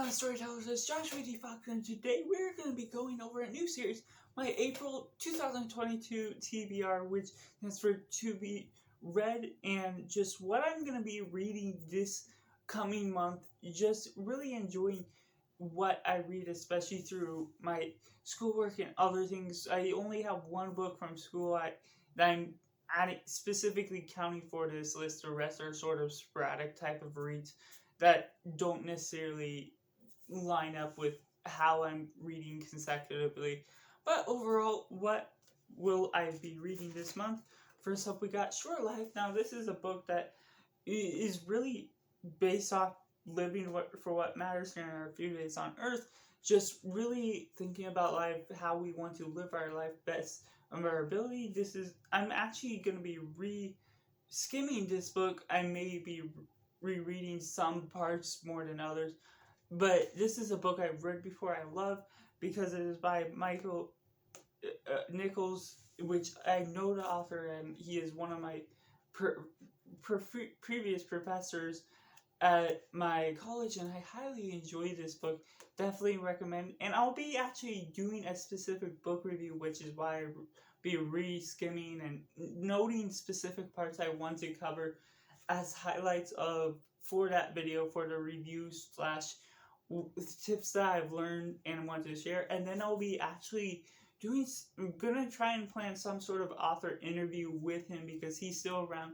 on Storytellers, it's Joshua D. Fox, and today we're going to be going over a new series, my April 2022 TBR, which stands for To Be Read, and just what I'm going to be reading this coming month. Just really enjoying what I read, especially through my schoolwork and other things. I only have one book from school that I'm specifically counting for this list. The rest are sort of sporadic type of reads that don't necessarily line up with how I'm reading consecutively. But overall, what will I be reading this month? First up, we got Short Life. Now, this is a book that is really based off living for what matters in our few days on Earth. Just really thinking about life, how we want to live our life best of our ability. I'm actually going to be skimming this book. I may be rereading some parts more than others, but this is a book I've read before. I love because it is by Michael Nichols, which I know the author, and he is one of my previous professors at my college, and I highly enjoy this book. Definitely recommend, and I'll be actually doing a specific book review, which is why I be re-skimming and noting specific parts I want to cover as highlights for that video, for the reviews / tips that I've learned and want to share. And then I'll be actually gonna try and plan some sort of author interview with him, because he's still around,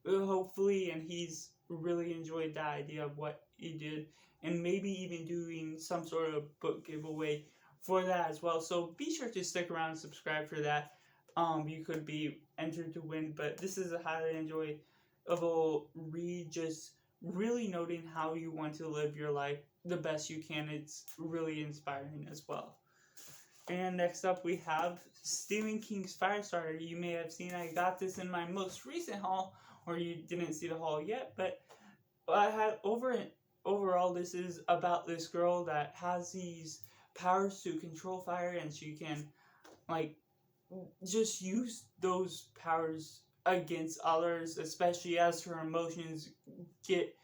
hopefully, and he's really enjoyed the idea of what he did, and maybe even doing some sort of book giveaway for that as well. So be sure to stick around and subscribe for that. You could be entered to win, but this is a highly enjoyable read, just really noting how you want to live your life the best you can. It's really inspiring as well. And next up, we have Stephen King's Firestarter. You may have seen I got this in my most recent haul, or you didn't see the haul yet, but I had overall, this is about this girl that has these powers to control fire, and she can just use those powers against others, especially as her emotions get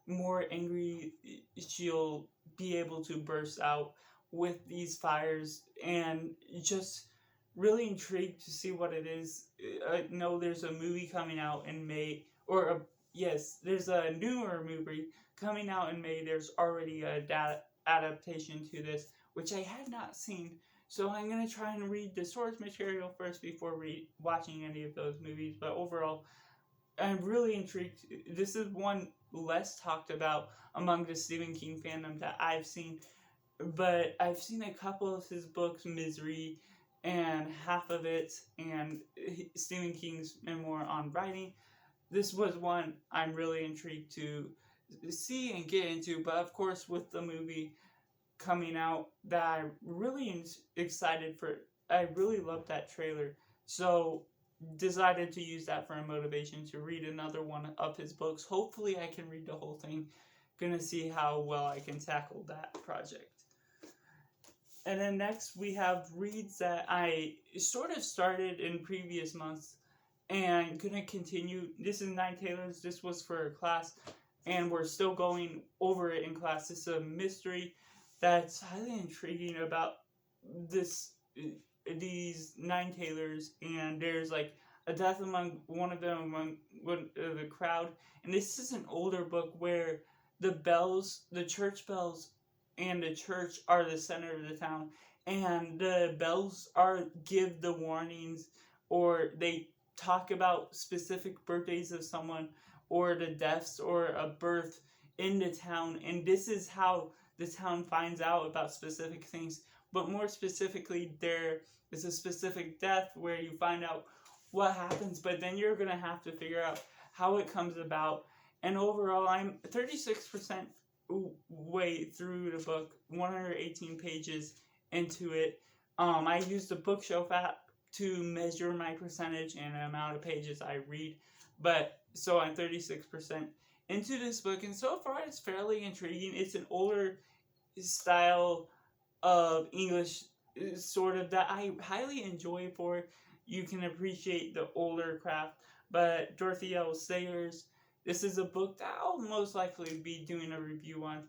more angry. She'll be able to burst out with these fires, and just really intrigued to see what it is. I know there's a movie coming out in May, there's a newer movie coming out in May. There's already a adaptation to this, which I had not seen. So I'm going to try and read the source material first before watching any of those movies. But overall, I'm really intrigued. This is one less talked about among the Stephen King fandom that I've seen. But I've seen a couple of his books, Misery and half of it, and Stephen King's memoir on writing. This was one I'm really intrigued to see and get into. But of course, with the movie coming out that I'm really excited for, I really loved that trailer. So decided to use that for a motivation to read another one of his books. Hopefully I can read the whole thing. Gonna see how well I can tackle that project. And then next we have reads that I sort of started in previous months and gonna continue. This is 9 Taylors. This was for a class, and we're still going over it in class. This is a mystery that's highly intriguing about these 9 Taylors, and there's a death among one of the crowd. And this is an older book where the church bells and the church are the center of the town, and the bells give the warnings, or they talk about specific birthdays of someone, or the deaths, or a birth in the town. And this is how the town finds out about specific things. But more specifically, there is a specific death where you find out what happens, but then you're going to have to figure out how it comes about. And overall, I'm 36% way through the book, 118 pages into it. I used the bookshelf app to measure my percentage and the amount of pages I read, so I'm 36% into this book, and so far it's fairly intriguing. It's an older style of English, sort of, that I highly enjoy. For you can appreciate the older craft. But Dorothy L. Sayers, this is a book that I'll most likely be doing a review on.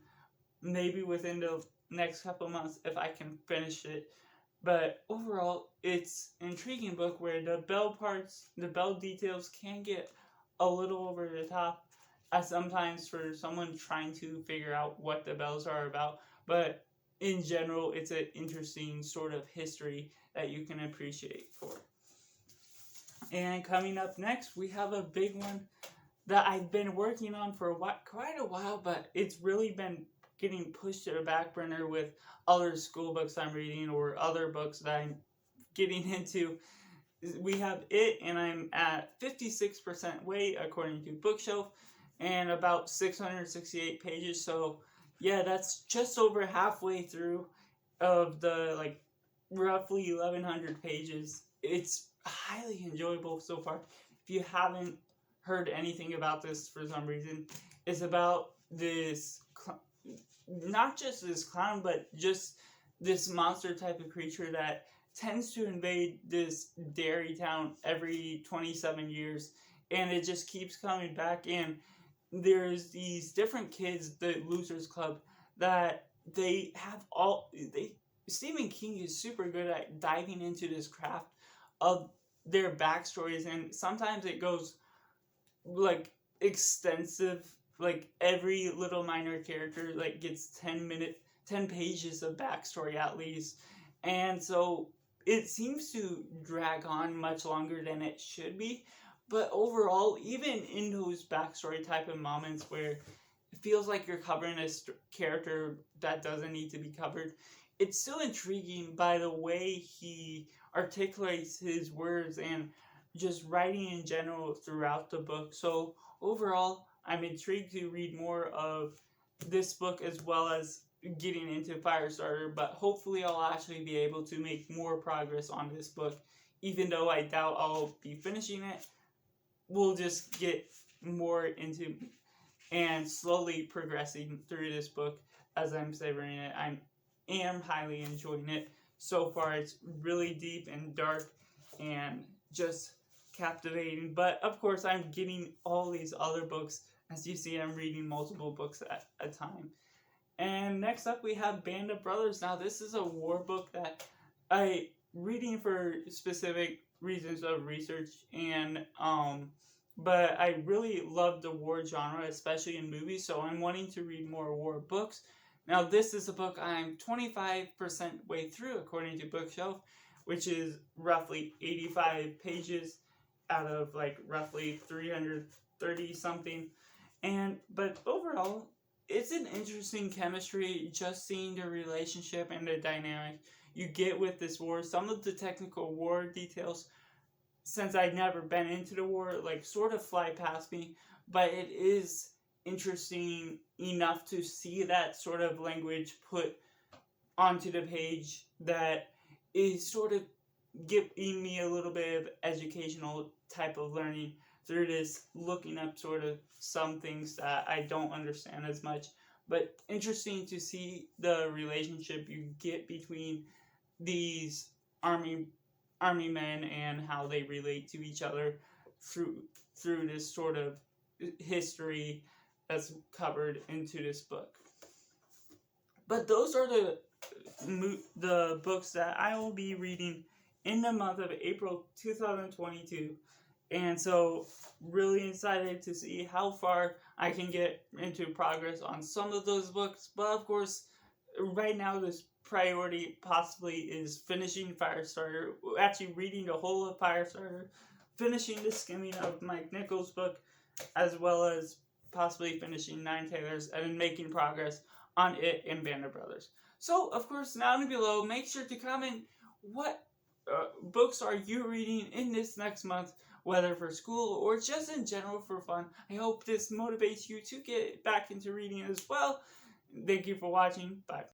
maybe within the next couple of months if I can finish it. But overall, it's an intriguing book where the bell details can get a little over the top sometimes for someone trying to figure out what the bells are about. But in general, it's an interesting sort of history that you can appreciate for. And coming up next, we have a big one that I've been working on for quite a while, but it's really been getting pushed to the back burner with other school books I'm reading or other books that I'm getting into. We have it, and I'm at 56% weight according to Bookshelf, and about 668 pages. So, yeah, that's just over halfway through of the roughly 1,100 pages. It's highly enjoyable so far. If you haven't heard anything about this for some reason, it's about this not just this clown, but just this monster type of creature that tends to invade this dairy town every 27 years, and it just keeps coming back. And there's these different kids, the Losers Club, that they have Stephen King is super good at diving into this craft of their backstories, and sometimes it goes extensive. Every little minor character gets 10 pages of backstory at least, and so it seems to drag on much longer than it should be. But overall, even in those backstory type of moments where it feels like you're covering a character that doesn't need to be covered, it's still intriguing by the way he articulates his words and just writing in general throughout the book. So overall, I'm intrigued to read more of this book as well as getting into Firestarter, but hopefully I'll actually be able to make more progress on this book. Even though I doubt I'll be finishing it, we'll just get more into and slowly progressing through this book as I'm savoring it. I am highly enjoying it. So far, it's really deep and dark and just captivating. But of course, I'm getting all these other books. As you see, I'm reading multiple books at a time. And next up, we have Band of Brothers. Now, this is a war book that I reading for specific reasons of research, and but I really love the war genre, especially in movies. So I'm wanting to read more war books. Now, this is a book I'm 25% way through according to Bookshelf, which is roughly 85 pages out of roughly 330 something. But overall, it's an interesting chemistry, just seeing the relationship and the dynamic you get with this war. Some of the technical war details, since I've never been into the war, sort of fly past me, but it is interesting enough to see that sort of language put onto the page that is sort of giving me a little bit of educational type of learning through this, looking up sort of some things that I don't understand as much, but interesting to see the relationship you get between these army men and how they relate to each other through this sort of history that's covered into this book. But those are the books that I will be reading in the month of April 2022. And so, really excited to see how far I can get into progress on some of those books. But of course, right now, this priority possibly is finishing Firestarter, actually reading the whole of Firestarter, finishing the skimming of Mike Nichols' book, as well as possibly finishing Nine Tailors, and then making progress on it and Band of Brothers. So, of course, down below, make sure to comment what books are you reading in this next month, whether for school or just in general for fun. I hope this motivates you to get back into reading as well. Thank you for watching. Bye.